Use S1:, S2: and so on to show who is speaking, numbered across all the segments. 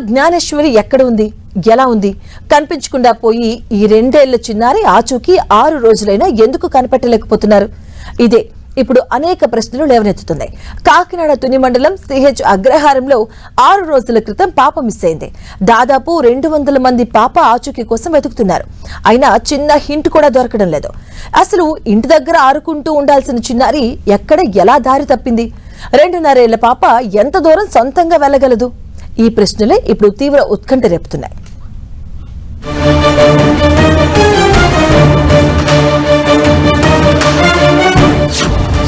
S1: జ్ఞానేశ్వరి ఎక్కడ ఉంది, ఎలా ఉంది? కనిపించకుండా పోయి ఈ 2 ఏళ్ల చిన్నారి ఆచూకీ 6 రోజులైనా ఎందుకు కనిపెట్టలేకపోతున్నారు? ఇదే ఇప్పుడు అనేక ప్రశ్నలు లేవనెత్తుతున్నాయి. కాకినాడ తుని మండలం సిహెచ్ అగ్రహారంలో 6 రోజుల క్రితం పాప మిస్ అయింది. దాదాపు 200 మంది పాప ఆచూకీ కోసం వెతుకుతున్నారు. అయినా చిన్న హింట్ కూడా దొరకడం లేదు. అసలు ఇంటి దగ్గర ఆరుకుంటూ ఉండాల్సిన చిన్నారి ఎక్కడ ఎలా దారి తప్పింది? 2.5 ఏళ్ల పాప ఎంత దూరం సొంతంగా వెళ్ళగలదు? ఈ ప్రశ్నలే ఇప్పుడు తీవ్ర ఉత్కంఠ రేపుతున్నాయి.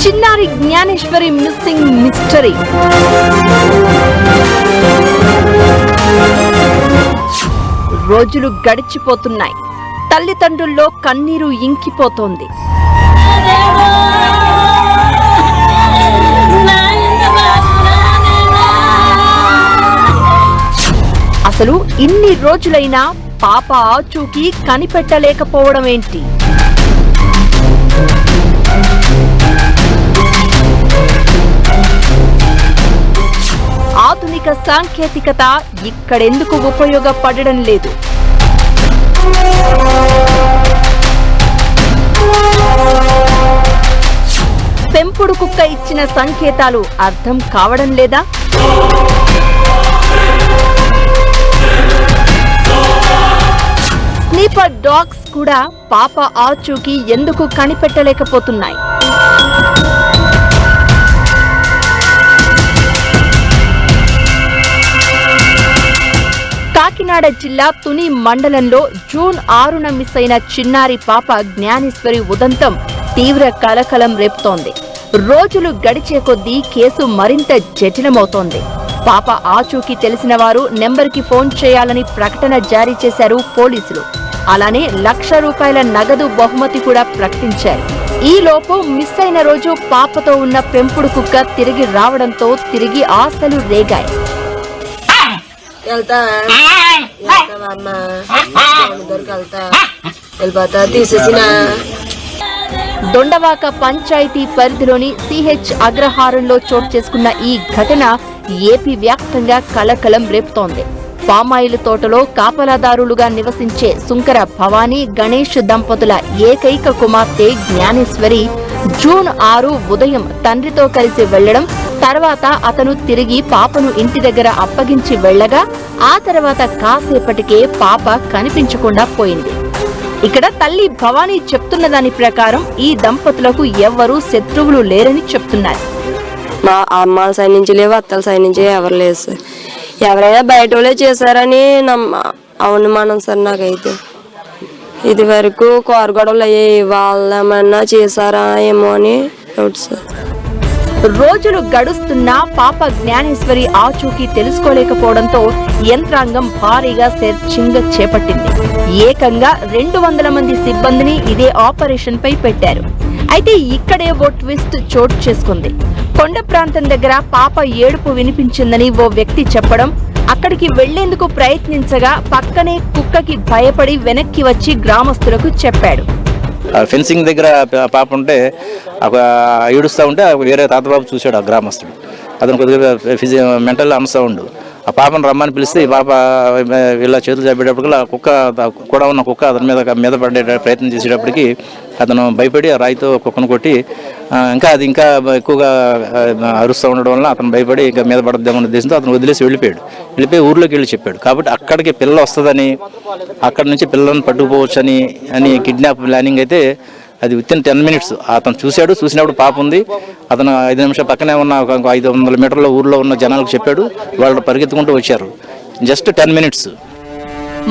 S2: చిన్నారి జ్ఞానేశ్వరి మిస్సింగ్ మిస్టరీ. రోజులు గడిచిపోతున్నాయి. తల్లిదండ్రుల్లో కన్నీరు ఇంకిపోతోంది. అసలు ఇన్ని రోజులైనా పాప ఆచూకీ కనిపెట్టలేకపోవడం ఏంటి? ఆధునిక సాంకేతికత ఇక్కడెందుకు ఉపయోగపడడం లేదు? పెంపుడు కుక్క ఇచ్చిన సంకేతాలు అర్థం కావడం లేదా? స్లీపర్ డాగ్స్ కూడా పాప ఆచూకీ ఎందుకు కనిపెట్టలేకపోతున్నాయి? కాకినాడ జిల్లా తుని మండలంలో జూన్ 6న మిస్ అయిన చిన్నారి పాప జ్ఞానేశ్వరి ఉదంతం తీవ్ర కలకలం రేపుతోంది. రోజులు గడిచే కొద్దీ కేసు మరింత జటిలమవుతోంది. పాప ఆచూకీ తెలిసిన వారు నెంబర్కి ఫోన్ చేయాలని ప్రకటన జారీ చేశారు పోలీసులు. అలానే ₹1,00,000 నగదు బహుమతి కూడా ప్రకటించారు. ఈ లోపు మిస్ అయిన రోజు పాపతో ఉన్న పెంపుడు కుక్క తిరిగి రావడంతో తిరిగి ఆశలు రేగాయి. దొండవాక పంచాయతీ పరిధిలోని సిహెచ్ అగ్రహారంలో చోటు చేసుకున్న ఈ ఘటన ఏపీ వ్యాప్తంగా కలకలం రేపుతోంది. పామాయిల్ తోటలో కాపలాదారులుగా నివసించే సుంకర భవానీ గణేష్ దంపతుల ఏకైక కుమార్తె జ్ఞానేశ్వరి జూన్ 6 ఉదయం తండ్రితో కలిసి వెళ్లడం, తర్వాత అతను తిరిగి పాపను ఇంటి దగ్గర అప్పగించి వెళ్లగా ఆ తర్వాత కాసేపటికే పాప కనిపించకుండా పోయింది. ఇక్కడ తల్లి భవానీ చెప్తున్న దాని ప్రకారం ఈ దంపతులకు ఎవ్వరూ శత్రువులు లేరని చెప్తున్నారు.
S3: మా అమ్మ సైడ్ నుంచి లేవు, అత్తల సైడ్ నుంచి ఎవరు లేదు సార్. ఎవరైనా బయట వాళ్ళే చేశారని అనుమానం సార్. నాకైతే ఇది వరకు కారు గొడవలు అయ్యాయి, వాళ్ళేమన్నా చేశారా ఏమో అని డౌట్ సార్.
S2: రోజులు గడుస్తున్నా పాప జ్ఞానేశ్వరి ఆచూకీ తెలుసుకోలేకపోవడంతో యంత్రాంగం భారీగా సెర్చింగ్ చేపట్టింది. ఏకంగా 200 మంది సిబ్బందిని ఇదే ఆపరేషన్ పై పెట్టారు. అయితే ఇక్కడే ఓ ట్విస్ట్ చోటు చేసుకుంది. కొండ ప్రాంతం దగ్గర పాప ఏడుపు వినిపించిందని ఓ వ్యక్తి చెప్పడం, అక్కడికి వెళ్లేందుకు ప్రయత్నించగా పక్కనే కుక్కకి భయపడి వెనక్కి వచ్చి గ్రామస్తులకు చెప్పాడు.
S4: ఫెన్సింగ్ దగ్గర పాప ఉంటే ఏడుస్తూ ఉంటే వేరే తాతబాబు చూశాడు. ఆ గ్రామస్తుడు అతను కొద్దిగా మెంటల్ అన్సౌండ్. ఆ పాపను రమ్మని పిలిస్తే ఈ పాప ఇలా చేతులు చెప్పేటప్పటికి ఆ కుక్క కూడా ఉన్న కుక్క అతని మీద పడే ప్రయత్నం చేసేటప్పటికి అతను భయపడి ఆ రాయితో కుక్కను కొట్టి అది ఇంకా ఎక్కువగా అరుస్తూ ఉండడం వల్ల అతను భయపడి ఇంకా మీద పడద్దామన్న ఉద్దేశంతో అతను వదిలేసి వెళ్ళిపోయి ఊర్లోకి వెళ్ళి చెప్పాడు. కాబట్టి అక్కడికి పిల్ల వస్తుందని, అక్కడి నుంచి పిల్లలను పట్టుకుపోవచ్చు అని కిడ్నాప్ ప్లానింగ్ అయితే అది విత్ ఇన్ 10 minutes అతను చూసినప్పుడు పాప ఉంది. అతను 5 నిమిషాలు పక్కనే ఉన్న 500 మీటర్ల ఊర్లో ఉన్న జనాలకు చెప్పాడు. వాళ్ళు పరిగెత్తుకుంటూ వచ్చారు. Just 10 minutes.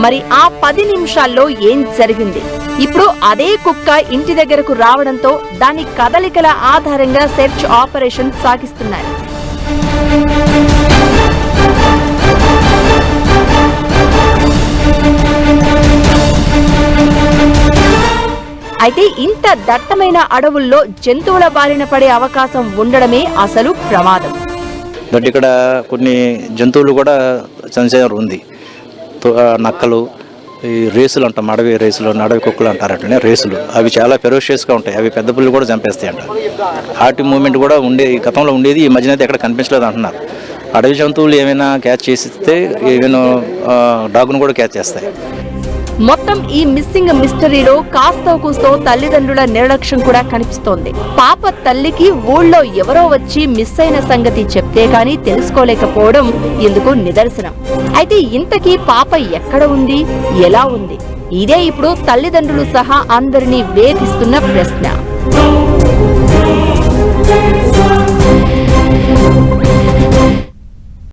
S2: మరి ఆ 10 నిమిషాల్లో ఏం జరిగింది? ఇప్పుడు అదే కుక్క ఇంటి దగ్గరకు రావడంతో దాని కదలికల ఆధారంగా సెర్చ్ ఆపరేషన్ సాగిస్తున్నారు. అయితే ఇంత దట్టమైన అడవుల్లో జంతువుల బారిన పడే అవకాశం ఉండడమే అసలు ప్రమాదం.
S4: బట్ ఇక్కడ కొన్ని జంతువులు కూడా సంచారం ఉంది. నక్కలు, ఈ రేసులు అంటాం, అడవి రేసులు, అడవి కుక్కలు అంటారు. అట్లనే రేసులు అవి చాలా ఫెరోషియస్గా ఉంటాయి. అవి పెద్ద పుల్లు కూడా చంపేస్తాయి అంట. హార్ట్ మూవ్మెంట్ కూడా గతంలో ఉండేది, ఈ మధ్యన అయితే ఎక్కడ కనిపించలేదు అంటున్నారు. అడవి జంతువులు ఏమైనా క్యాచ్ చేస్తే ఈవెన్ డాగ్ను కూడా క్యాచ్ చేస్తాయి.
S2: మొత్తం ఈ మిస్సింగ్ మిస్టరీలో కాస్తో కూస్తో తల్లిదండ్రుల నిర్లక్ష్యం కూడా కనిపిస్తోంది. పాప తల్లికి ఊళ్ళో ఎవరో వచ్చి మిస్ అయిన సంగతి చెప్తే గానీ తెలుసుకోలేకపోవడం ఇందుకు నిదర్శనం. అయితే ఇంతకీ పాప ఎక్కడ ఉంది, ఎలా ఉంది? ఇదే ఇప్పుడు తల్లిదండ్రులు సహా అందరినీ వేధిస్తున్న ప్రశ్న.